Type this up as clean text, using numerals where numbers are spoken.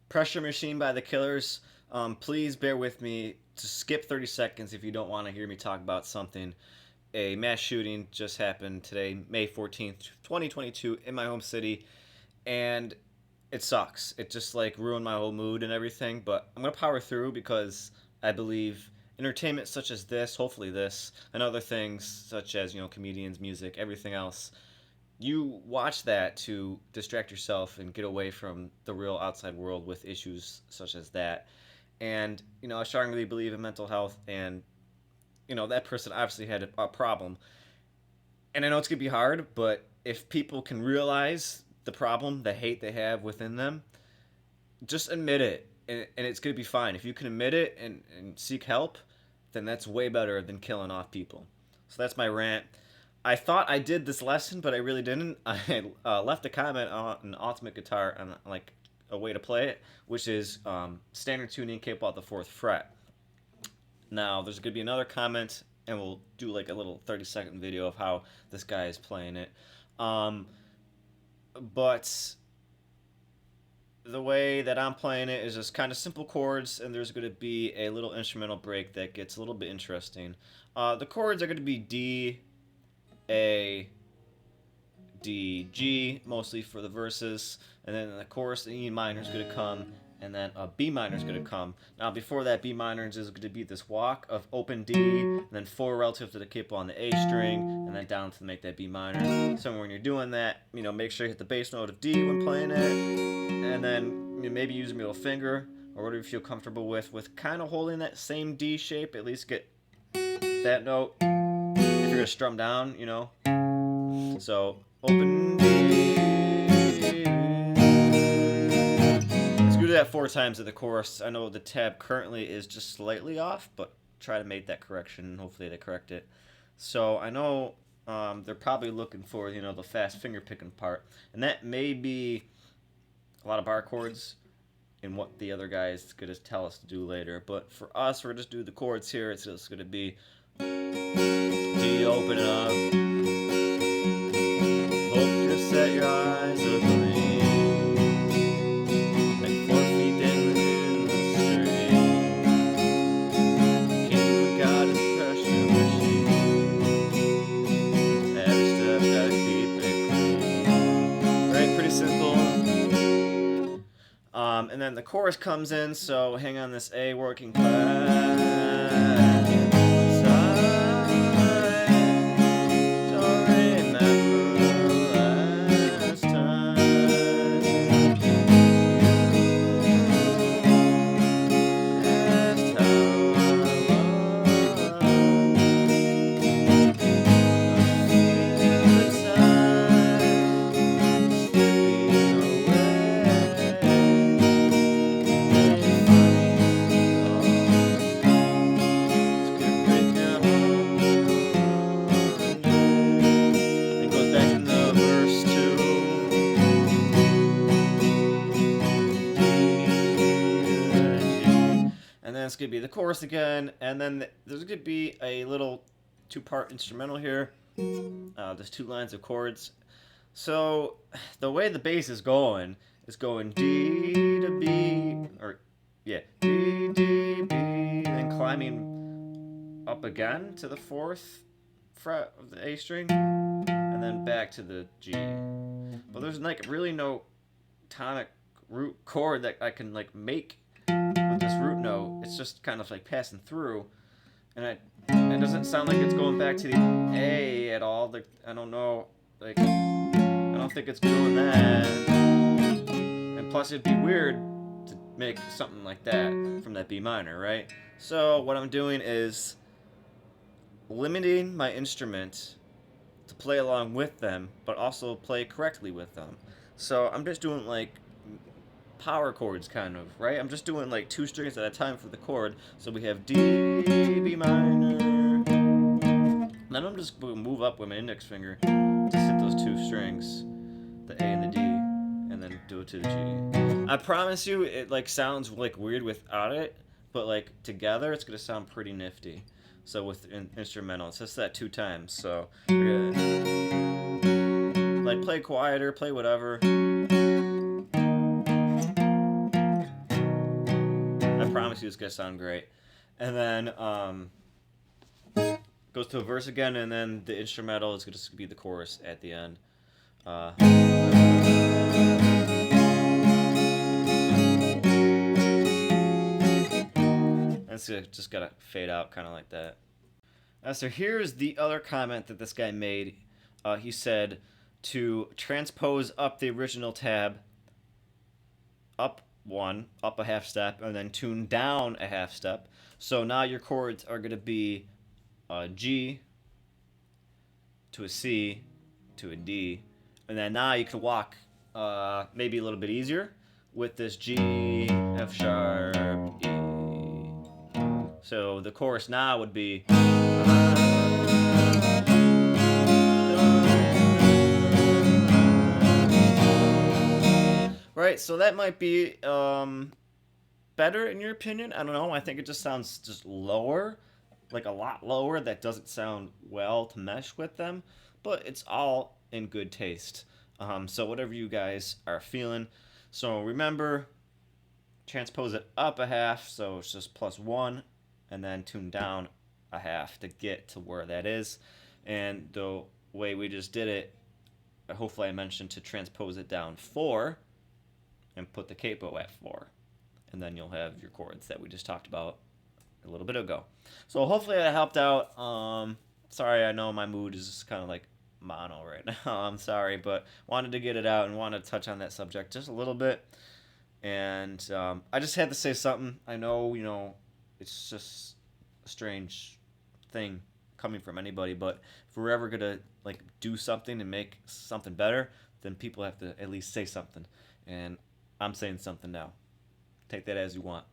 Pressure Machine by the Killers. Please bear with me to skip 30 seconds if you don't want to hear me talk about something. A mass shooting just happened today, May 14th, 2022, in my home city, and it sucks. It just like ruined my whole mood and everything, but I'm going to power through because I believe entertainment such as this, hopefully this, and other things such as, comedians, music, everything else, you watch that to distract yourself and get away from the real outside world with issues such as that. And I strongly believe in mental health, and that person obviously had a problem. And I know it's gonna be hard, but if people can realize the problem, the hate they have within them, just admit it, and it's gonna be fine. If you can admit it and seek help, then that's way better than killing off people. So that's my rant. I thought I did this lesson, but I really didn't. I left a comment on an Ultimate Guitar on like a way to play it, which is standard tuning capable at the fourth fret. Now there's gonna be another comment, and we'll do like a little 30-second video of how this guy is playing it. Um, but the way that I'm playing it is just kind of simple chords, and there's going to be a little instrumental break that gets a little bit interesting. The chords are going to be D, A, D, G, mostly for the verses, and then the chorus, the E minor is going to come, and then a B minor is going to come. Now, before that, B minor is going to be this walk of open D, and then 4 relative to the capo on the A string, and then down to make that B minor. So when you're doing that, make sure you hit the bass note of D when playing it, and then maybe use your middle finger, or whatever you feel comfortable with kind of holding that same D shape, at least get that note. If you're going to strum down. So, open D. Let's do that 4 times at the chorus. I know the tab currently is just slightly off, but try to make that correction, and hopefully they correct it. So, I know they're probably looking for, the fast finger picking part, and that may be a lot of bar chords in what the other guy is going to tell us to do later. But for us, we're just do the chords here. It's just going to be D, open it up. Hope you set your eyes agleam like 4 feet dangling in the street. King of God is pressure machine. Every step gotta keep it clean. Right, pretty simple. And then the chorus comes in, so hang on this A, working class. It's going to be the chorus again, and then there's going to be a little 2-part instrumental here. There's 2 lines of chords. So the way the bass is going D to B, or yeah, D, D, B, and climbing up again to the 4th fret of the A string, and then back to the G. But there's like really no tonic root chord that I can like make with this root note. It's just kind of like passing through, and it doesn't sound like it's going back to the A at all. Like, I don't know, like I don't think it's doing that. And plus, it'd be weird to make something like that from that B minor, right? So what I'm doing is limiting my instrument to play along with them, but also play correctly with them. So I'm just doing like power chords, kind of, right? I'm just doing like 2 strings at a time for the chord. So we have D, B minor. Then I'm just going to move up with my index finger to hit those 2 strings, the A and the D, and then do it to the G. I promise you, it like sounds like weird without it, but like together, it's gonna sound pretty nifty. So with instrumental, it's just that 2 times. So we're gonna like play quieter, play whatever. obviously it's gonna sound great. And then goes to a verse again, and then the instrumental is gonna be the chorus at the end. That's just gotta fade out kind of like that. So here's the other comment that this guy made. He said to transpose up the original tab, up a half step, and then tune down a half step. So now your chords are going to be a G to a C to a D. And then now you can walk maybe a little bit easier with this G, F sharp, E. So the chorus now would be. Right, so that might be better in your opinion. I don't know. I think it just sounds just lower, like a lot lower. That doesn't sound well to mesh with them, but it's all in good taste. So whatever you guys are feeling. So remember, transpose it up a half, so it's just +1, and then tune down a half to get to where that is. And the way we just did it, hopefully I mentioned to transpose it down 4 and put the capo at 4. And then you'll have your chords that we just talked about a little bit ago. So hopefully that helped out. Sorry, I know my mood is just kind of like mono right now. I'm sorry, but wanted to get it out and wanted to touch on that subject just a little bit. And I just had to say something. I know, it's just a strange thing coming from anybody, but if we're ever gonna like do something and make something better, then people have to at least say something. And I'm saying something now. Take that as you want.